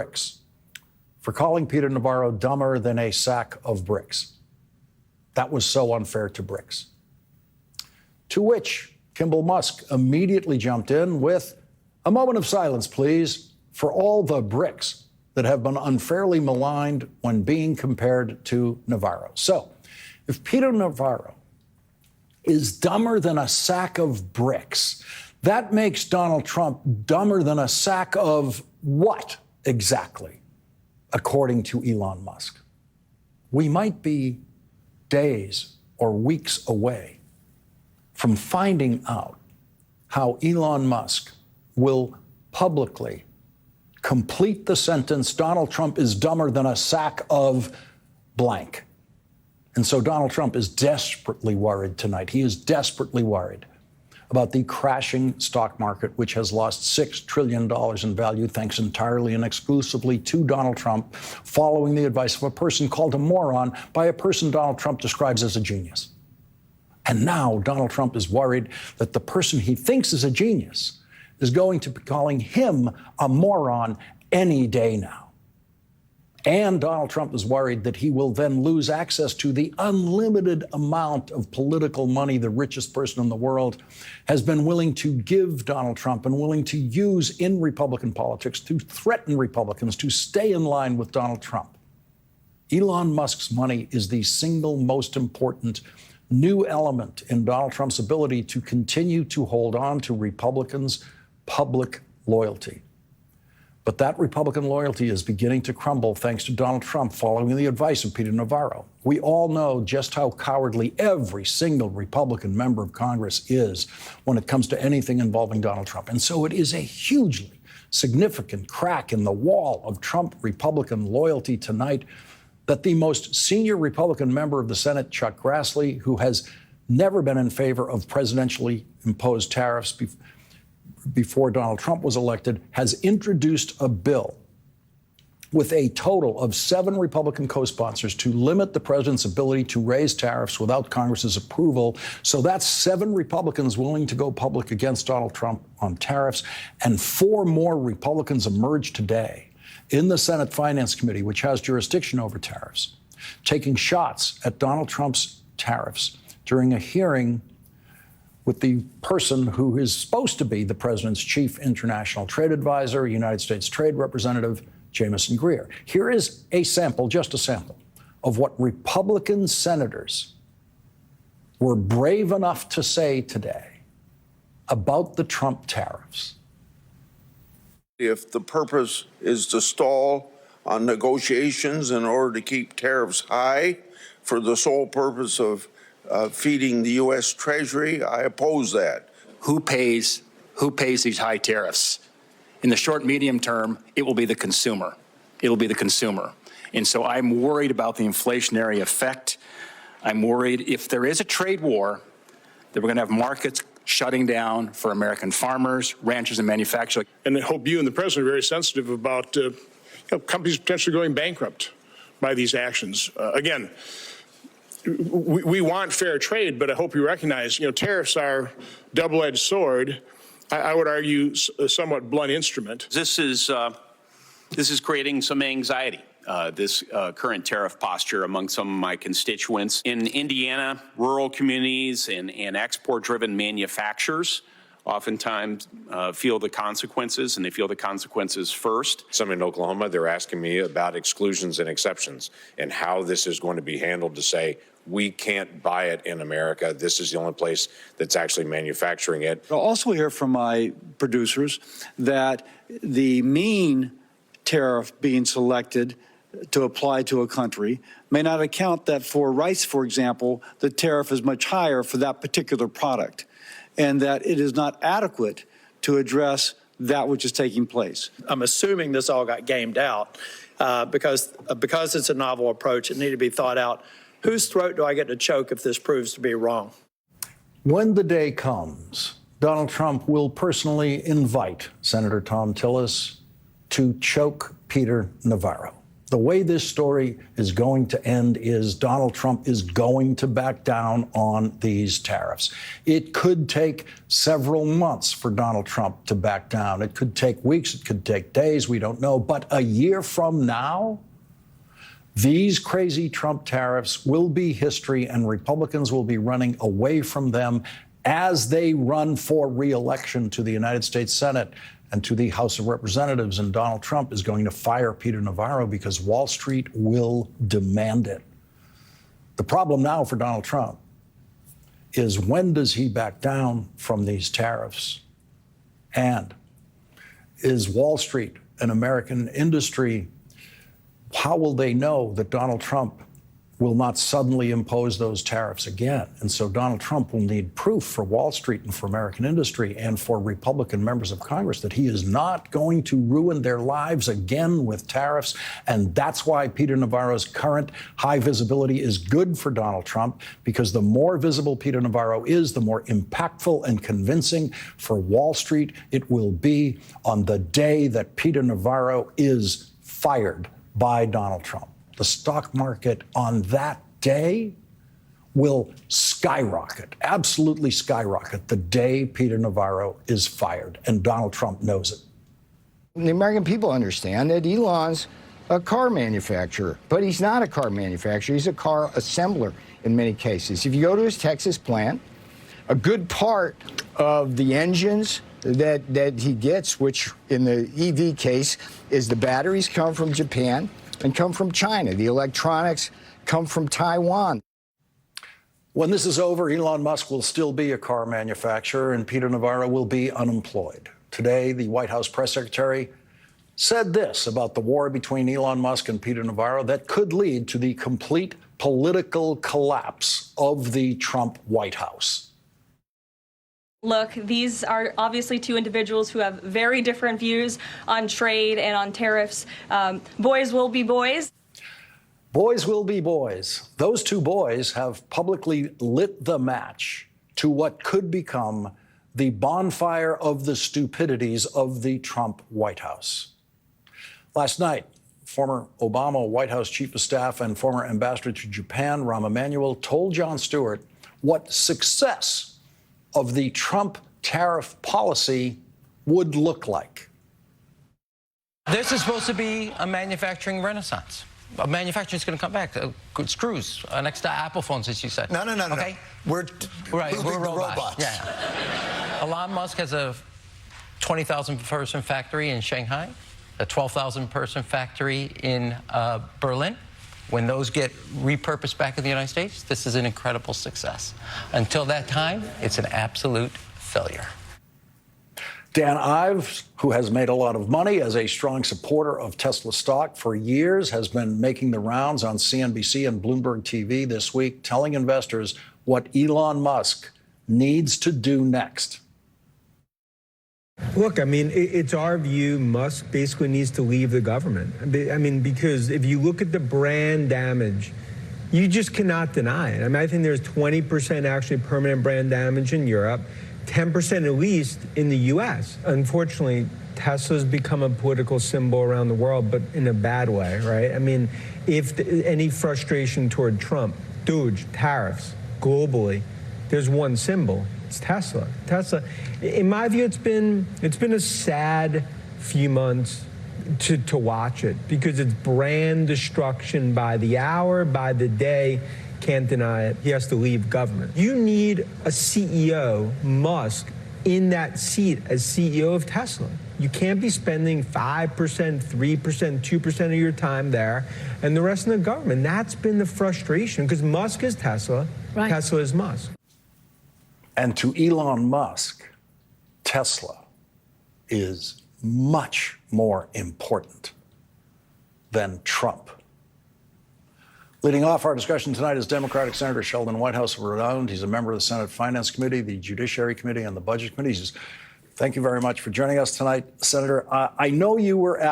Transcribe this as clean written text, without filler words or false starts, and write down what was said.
bricks for calling Peter Navarro dumber than a sack of bricks. That was so unfair to bricks. To which Kimball Musk immediately jumped in with a moment of silence, please, for all the bricks that have been unfairly maligned when being compared to Navarro. So, if Peter Navarro is dumber than a sack of bricks, that makes Donald Trump dumber than a sack of what exactly, according to Elon Musk? We might be days or weeks away from finding out how Elon Musk will publicly complete the sentence, Donald Trump is dumber than a sack of blank. And so Donald Trump is desperately worried tonight. He is desperately worried about the crashing stock market, which has lost $6 trillion in value, thanks entirely and exclusively to Donald Trump, following the advice of a person called a moron by a person Donald Trump describes as a genius. And now Donald Trump is worried that the person he thinks is a genius is going to be calling him a moron any day now. And Donald Trump is worried that he will then lose access to the unlimited amount of political money the richest person in the world has been willing to give Donald Trump and willing to use in Republican politics to threaten Republicans to stay in line with Donald Trump. Elon Musk's money is the single most important new element in Donald Trump's ability to continue to hold on to Republicans' public loyalty. But that Republican loyalty is beginning to crumble thanks to Donald Trump following the advice of Peter Navarro. We all know just how cowardly every single Republican member of Congress is when it comes to anything involving Donald Trump. And so it is a hugely significant crack in the wall of Trump Republican loyalty tonight that the most senior Republican member of the Senate, Chuck Grassley, who has never been in favor of presidentially imposed tariffs before Donald Trump was elected, has introduced a bill with a total of 7 Republican co-sponsors to limit the president's ability to raise tariffs without Congress's approval. So that's 7 Republicans willing to go public against Donald Trump on tariffs, and 4 more Republicans emerged today in the Senate Finance Committee, which has jurisdiction over tariffs, taking shots at Donald Trump's tariffs during a hearing with the person who is supposed to be the president's chief international trade advisor, United States Trade Representative, Jamieson Greer. Here is a sample, just a sample, of what Republican senators were brave enough to say today about the Trump tariffs. If the purpose is to stall on negotiations in order to keep tariffs high for the sole purpose of feeding the U.S. Treasury, I oppose that. Who pays these high tariffs? In the short, medium term, it will be the consumer. It'll be the consumer. And so I'm worried about the inflationary effect. I'm worried if there is a trade war, that we're going to have markets shutting down for American farmers, ranchers, and manufacturers. And I hope you and the president are very sensitive about companies potentially going bankrupt by these actions. Again, we want fair trade, but I hope you recognize, tariffs are double-edged sword. I would argue a somewhat blunt instrument. This is creating some anxiety, this current tariff posture among some of my constituents. In Indiana, rural communities and export-driven manufacturers oftentimes feel the consequences, and they feel the consequences first. Some in Oklahoma, they're asking me about exclusions and exceptions and how this is going to be handled to say, we can't buy it in America. This is the only place that's actually manufacturing it. I'll also hear from my producers that the mean tariff being selected to apply to a country may not account that for rice, for example, the tariff is much higher for that particular product, and that it is not adequate to address that which is taking place. I'm assuming this all got gamed out because it's a novel approach. It needed to be thought out. Whose throat do I get to choke if this proves to be wrong? When the day comes, Donald Trump will personally invite Senator Thom Tillis to choke Peter Navarro. The way this story is going to end is Donald Trump is going to back down on these tariffs. It could take several months for Donald Trump to back down. It could take weeks. It could take days. We don't know. But a year from now, these crazy Trump tariffs will be history, and Republicans will be running away from them as they run for re-election to the United States Senate and to the House of Representatives. And Donald Trump is going to fire Peter Navarro because Wall Street will demand it. The problem now for Donald Trump is, when does he back down from these tariffs? And is Wall Street and American industry, how will they know that Donald Trump will not suddenly impose those tariffs again? And so Donald Trump will need proof for Wall Street and for American industry and for Republican members of Congress that he is not going to ruin their lives again with tariffs. And that's why Peter Navarro's current high visibility is good for Donald Trump, because the more visible Peter Navarro is, the more impactful and convincing for Wall Street it will be on the day that Peter Navarro is fired by Donald Trump. The stock market on that day will skyrocket, absolutely skyrocket, the day Peter Navarro is fired, and Donald Trump knows it. The American people understand that Elon's a car manufacturer, but he's not a car manufacturer. He's a car assembler in many cases. If you go to his Texas plant, a good part of the engines that he gets, which in the EV case is the batteries, come from Japan and come from China. The electronics come from Taiwan. When this is over, Elon Musk will still be a car manufacturer and Peter Navarro will be unemployed. Today, the White House press secretary said this about the war between Elon Musk and Peter Navarro that could lead to the complete political collapse of the Trump White House. Look, these are obviously two individuals who have very different views on trade and on tariffs. Boys will be boys. Boys will be boys. Those two boys have publicly lit the match to what could become the bonfire of the stupidities of the Trump White House. Last night, former Obama White House chief of staff and former ambassador to Japan, Rahm Emanuel, told Jon Stewart what success of the Trump tariff policy would look like. This is supposed to be a manufacturing renaissance. Manufacturing is going to come back. Good screws next to Apple phones, as you said. No. Okay? We're robots. Yeah. Elon Musk has a 20,000 person factory in Shanghai, a 12,000 person factory in Berlin. When those get repurposed back in the United States, this is an incredible success. Until that time, it's an absolute failure. Dan Ives, who has made a lot of money as a strong supporter of Tesla stock for years, has been making the rounds on CNBC and Bloomberg TV this week, telling investors what Elon Musk needs to do next. Look, I mean, it's our view Musk basically needs to leave the government. I mean, because if you look at the brand damage, you just cannot deny it. I mean, I think there's 20% actually permanent brand damage in Europe, 10% at least in the U.S. Unfortunately, Tesla's become a political symbol around the world, but in a bad way, right? I mean, if any frustration toward Trump, DOGE, tariffs, globally, there's one symbol. It's Tesla. Tesla, in my view, it's been a sad few months to watch it, because it's brand destruction by the hour, by the day. Can't deny it. He has to leave government. You need a CEO, Musk, in that seat as CEO of Tesla. You can't be spending 5%, 3%, 2% of your time there and the rest of the government. That's been the frustration, because Musk is Tesla, right. Tesla is Musk. And to Elon Musk, Tesla is much more important than Trump. Leading off our discussion tonight is Democratic Senator Sheldon Whitehouse of Rhode Island. He's a member of the Senate Finance Committee, the Judiciary Committee, and the Budget Committee. Thank you very much for joining us tonight, Senator. I know you were at